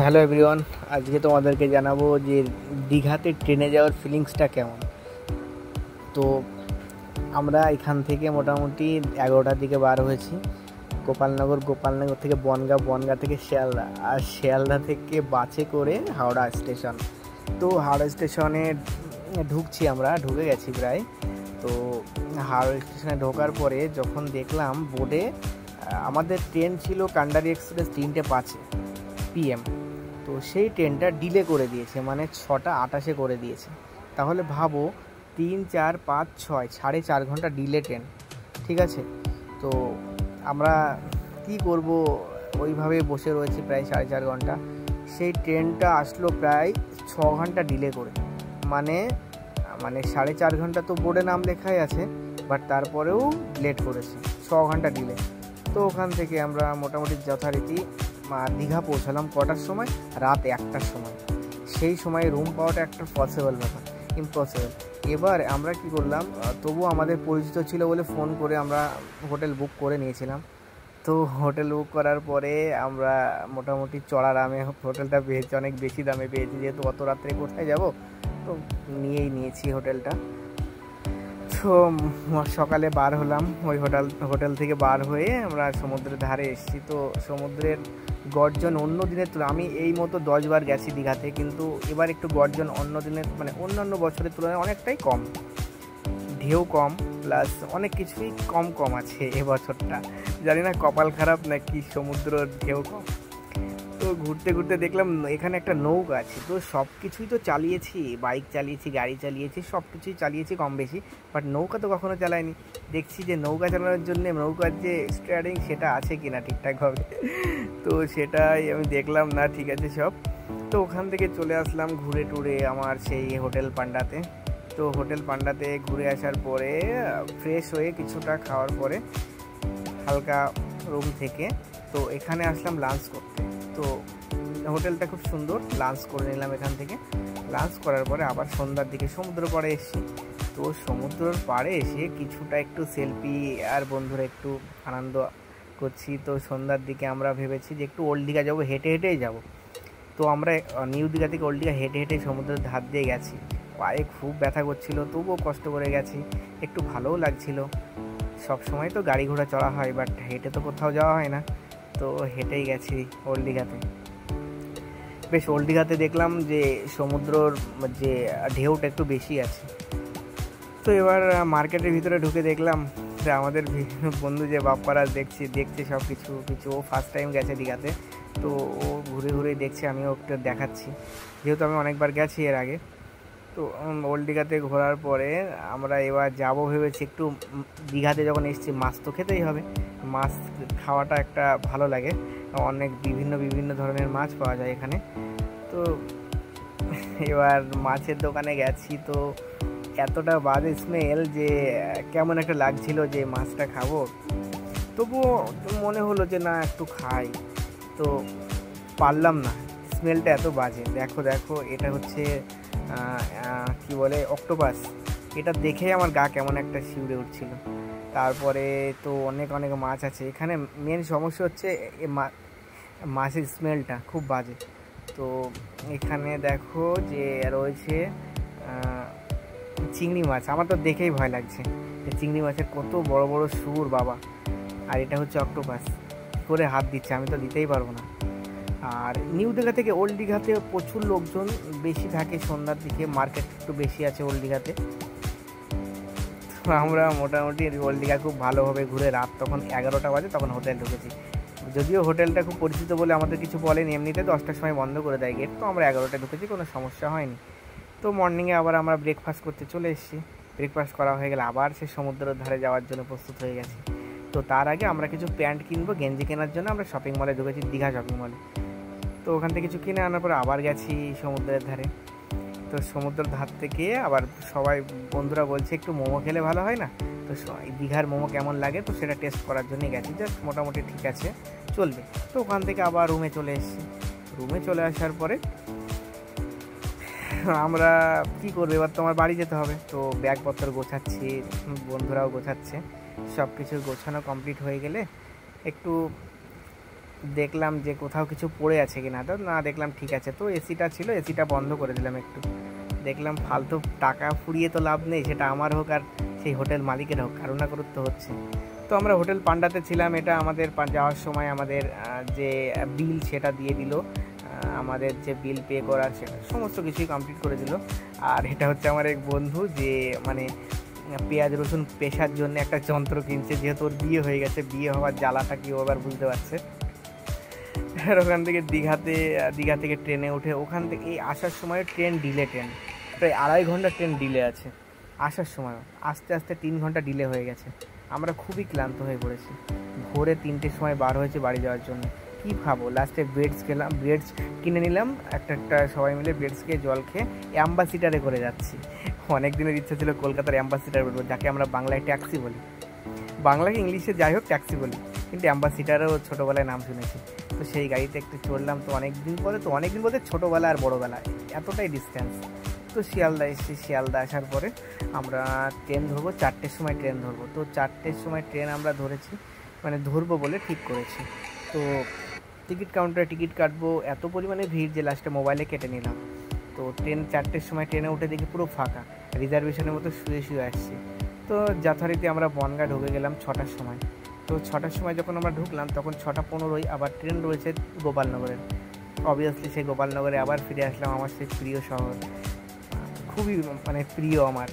Hello everyone, আজকে তোমাদেরকে জানাবো যে দীঘাতে ট্রেনে যাওয়ার ফিলিংসটা কেমন। তো আমরা এখান থেকে মোটামুটি 11টার দিকে বার হয়েছি। গোপালনগর থেকে বনগাঁ, বনগাঁ থেকে শিয়ালদা, আর শিয়ালদা থেকে বাসে করে হাওড়া স্টেশন। তো হাওড়া স্টেশনে ঢুকছি, আমরা ঢুকে গেছি প্রায়। তো হাওড়া স্টেশনে ঢোকার পরে যখন দেখলাম বোর্ডে আমাদের ট্রেন ছিল কান্ডারি এক্সপ্রেস 3:05 PM। তো সেই ট্রেনটা ডিলে করে দিয়েছে, মানে 6:28 করে দিয়েছে। তাহলে ভাবো 3, 4, 5, 6 4.5 ঘন্টা ডিলে ট্রেন। ঠিক আছে, তো আমরা কি করব, ওইভাবে বসে রয়েছি প্রায় 4.5 ঘন্টা। সেই ট্রেনটা আসলো প্রায় 6 ঘন্টা ডিলে করে, মানে 4.5 ঘন্টা তো বোর্ডে নাম লেখাই আছে, বাট তারপরেও লেট করেছে, 6 ঘন্টা ডিলে। তো ওখান থেকে আমরা মোটামুটি যথারীতি দীঘা পৌঁছালাম কটার সময়, রাত 1টার সময়। সেই সময় রুম পাওয়াটা একটা পসিবল ব্যাপার, ইম্পসিবল। এবার আমরা কি করলাম, তবুও আমাদের পরিচিত ছিল বলে ফোন করে আমরা হোটেল বুক করে নিয়েছিলাম। তো হোটেল বুক করার পরে আমরা মোটামুটি চড়া দামে হোটেলটা পেয়েছি, অনেক বেশি দামে পেয়েছি, যেহেতু অত রাত্রে কোথায় যাব, তো নিয়েছি হোটেলটা। তো সকালে বার হলাম, ওই হোটেল থেকে বার হয়ে আমরা সমুদ্রের ধারে এসেছি। তো সমুদ্রের গর্জন অন্য দিনের তুলনায়, আমি এই মতো 10 বার গেছি দীঘাতে, কিন্তু এবার একটু গর্জন অন্য দিনের, মানে অন্যান্য বছরের তুলনায় অনেকটাই কম, ঢেউ কম, প্লাস অনেক কিছুই কম আছে এবছরটা। জানি না কপাল খারাপ নাকি সমুদ্রের ঢেউ কম। তো ঘুরতে ঘুরতে দেখলাম এখানে একটা নৌকা আছে। তো সব কিছুই তো চালিয়েছি, বাইক চালিয়েছি, গাড়ি চালিয়েছি, সব কিছুই চালিয়েছি কম বেশি, বাট নৌকা তো কখনো চালাইনি। দেখছি যে নৌকা চালানোর জন্য নৌকার যে স্টিয়ারিং সেটা আছে কিনা ঠিকঠাকভাবে। তো সেটাই আমি দেখলাম না, ঠিক আছে সব। তো ওখান থেকে চলে আসলাম ঘুরে টুরে আমার সেই হোটেল পান্ডাতে। তো হোটেল পান্ডাতে ঘুরে আসার পরে ফ্রেশ হয়ে কিছুটা খাওয়ার পরে হালকা রুম থেকে তো এখানে আসলাম লাঞ্চ করতে। তো হোটেলটা খুব সুন্দর, লাঞ্চ করে নিলাম এখান থেকে। লাঞ্চ করার পরে আবার সন্ধ্যার দিকে সমুদ্র পাড়ে এসেছি। তো সমুদ্রের পাড়ে এসে কিছুটা একটু সেলফি আর বন্ধুরা একটু আনন্দ করছি। তো সন্ধ্যার দিকে আমরা ভেবেছি যে একটু ওল্ড দীঘা যাবো, হেঁটে হেঁটেই যাবো। তো আমরা নিউ দীঘা থেকে ওল্ড দীঘা হেঁটে হেঁটে সমুদ্রের ধার দিয়ে গেছি। পায়ে খুব ব্যথা করছিল, তবুও কষ্ট করে গেছি, একটু ভালোও লাগছিল। সব সময় তো গাড়ি ঘোড়া চড়া হয়, বাট হেঁটে তো কোথাও যাওয়া হয় না। তো হেঁটেই গেছি ওল্ড দীঘাতে। বেশ ওল্ড দীঘাতে দেখলাম যে সমুদ্রর যে ঢেউটা একটু বেশি আছে। তো এবার মার্কেটের ভিতরে ঢুকে দেখলাম যে আমাদের বন্ধু যে বাপ্পারা দেখছে সব কিছু ও ফার্স্ট টাইম গেছে দীঘাতে। তো ও ঘুরে ঘুরে দেখছে, আমিও একটু দেখাচ্ছি, যেহেতু আমি অনেকবার গেছি এর আগে। তো ওল্ড দীঘাতে ঘোরার পরে আমরা এবার যাবো ভেবেছি একটু, দীঘাতে যখন এসেছি মাছ তো খেতেই হবে, মাছ খাওয়াটা একটা ভালো লাগে। অনেক বিভিন্ন ধরনের মাছ পাওয়া যায় এখানে। তো এবার মাছের দোকানে গেছি, তো এতটা বাজে স্মেল যে কেমন একটা লাগছিল যে মাছটা খাবো, তবুও মনে হলো যে না একটু খাই। তো পারলাম না, স্মেলটা এত বাজে। দেখো এটা হচ্ছে কি বলে, অক্টোপাস। এটা দেখেই আমার গা কেমন একটা শিউরে উঠছিল। তারপরে তো অনেক মাছ আছে এখানে। মেন সমস্যা হচ্ছে মাছের স্মেলটা খুব বাজে। তো এখানে দেখো যে রয়েছে চিংড়ি মাছ। আমার তো দেখেই ভয় লাগছে, চিংড়ি মাছের কত বড় বড় সুর বাবা। আর এটা হচ্ছে অক্টোপাস, করে হাত দিচ্ছে, আমি তো দিতেই পারবো না। আর নিউ দীঘা থেকে ওল্ড দীঘাতে প্রচুর লোকজন বেশি থাকে সন্ধ্যার দিকে, মার্কেট একটু বেশি আছে ওল্ড দীঘাতে। তো আমরা মোটামুটি ওল্ড দীঘা খুব ভালোভাবে ঘুরে রাত তখন 11টা বাজে, তখন হোটেল ঢুকেছি। যদিও হোটেলটা খুব পরিচিত বলে আমাদের কিছু বলেনি, এমনিতে 10টার সময় বন্ধ করে দেয় গেট। তো আমরা 11টায় ঢুকেছি, কোনো সমস্যা হয়নি। তো মর্নিংয়ে আবার আমরা ব্রেকফাস্ট করতে চলে এসেছি। ব্রেকফাস্ট করা হয়ে গেলে আবার সে সমুদ্রের ধারে যাওয়ার জন্য প্রস্তুত হয়ে গেছি। তো তার আগে আমরা কিছু প্যান্ট কিনবো, গেঞ্জি কেনার জন্য আমরা শপিং মলে ঢুকেছি, দীঘা শপিং মলে। তো ওখান থেকে কিছু কিনে আনার পরে আবার গেছি সমুদ্রের ধারে। তো সমুদ্রের ধার থেকে আবার সবাই বন্ধুরা বলছে একটু মোমো খেলে ভালো হয় না, তো দীঘার মোমো কেমন লাগে তো সেটা টেস্ট করার জন্যই গেছি, জাস্ট মোটামুটি ঠিক আছে চলবে। তো ওখান থেকে আবার রুমে চলে এসেছি। রুমে চলে আসার পরে আমরা কি করবো, এবার তো আমার বাড়ি যেতে হবে। তো ব্যাগপত্র গোছাচ্ছি, বন্ধুরাও গোছাচ্ছে। সব কিছু গোছানো কমপ্লিট হয়ে গেলে একটু দেখলাম যে কোথাও কিছু পড়ে আছে কিনা, তো না দেখলাম ঠিক আছে, তো এসিটা ছিল, এসিটা বন্ধ করে দিলাম একটু। দেখলাম ফালতু টাকা ফুরিয়ে তো লাভ নেই, সেটা আমার হোক আর সেই হোটেল মালিকের হোক, কারো না কারোর তো হচ্ছে। তো আমরা হোটেল পান্ডাতে ছিলাম, এটা আমাদের যাওয়ার সময় আমাদের যে বিল সেটা দিয়ে দিল, আমাদের যে বিল পে করার সেটা সমস্ত কিছুই কমপ্লিট করে দিল। আর এটা হচ্ছে আমার এক বন্ধু যে মানে পেঁয়াজ রসুন পেশার জন্য একটা যন্ত্র কিনছে, যেহেতু ওর বিয়ে হয়ে গেছে, বিয়ে হওয়ার জ্বালাটা কি ও আবার বুঝতে পারছে। আর ওখান থেকে দীঘা থেকে ট্রেনে উঠে, ওখান থেকে এই আসার সময় ট্রেন ডিলে, ট্রেন প্রায় 2.5 ঘন্টা ট্রেন ডিলে আছে। আসার সময় আস্তে আস্তে 3 ঘন্টা ডিলে হয়ে গেছে। আমরা খুবই ক্লান্ত হয়ে পড়েছি। ভোরে 3টের সময় বার হয়েছে বাড়ি যাওয়ার জন্য। কী ভাবো, লাস্টে ব্রেডস খেলাম, ব্রেডস কিনে নিলাম একটা সবাই মিলে, ব্রেডস খেয়ে জল খেয়ে অ্যাম্বাসিডারে করে যাচ্ছি। অনেক দিনের ইচ্ছা ছিল কলকাতার অ্যাম্বাসিডার বলবো, যাকে আমরা বাংলায় ট্যাক্সি বলি, বাংলাকে ইংলিশে যাই হোক ট্যাক্সি বলি, কিন্তু অ্যাম্বাসিডারও ছোটোবেলায় নাম শুনেছি। তো সেই গাড়িতে একটু চড়লাম, তো অনেক দিন বলতে ছোটোবেলা আর বড়োবেলা এতটাই ডিস্টেন্স। তো শিয়ালদা এসেছি, শিয়ালদা আসার পরে আমরা ট্রেন ধরবো, 4টের সময় ট্রেন ধরবো। তো 4টের সময় ট্রেন আমরা ধরেছি, মানে ধরবো বলে ঠিক করেছি। তো টিকিট কাউন্টারে টিকিট কাটবো, এত পরিমাণে ভিড় যে লাস্টে মোবাইলে কেটে নিলাম। তো ট্রেন 4টের সময় ট্রেনে উঠে দেখি পুরো ফাঁকা, রিজার্ভেশনের মতো শুয়ে শুয়ে আসছি। তো যথারীতি আমরা বনগা ঢুকে গেলাম 6টার সময়। তো 6টার সময় যখন আমরা ঢুকলাম তখন 6টা 15 আবার ট্রেন রয়েছে গোপালনগরের। অবভিয়াসলি সেই গোপালনগরে আবার ফিরে আসলাম, আমার সেই প্রিয় শহর, খুবই মানে প্রিয় আমার।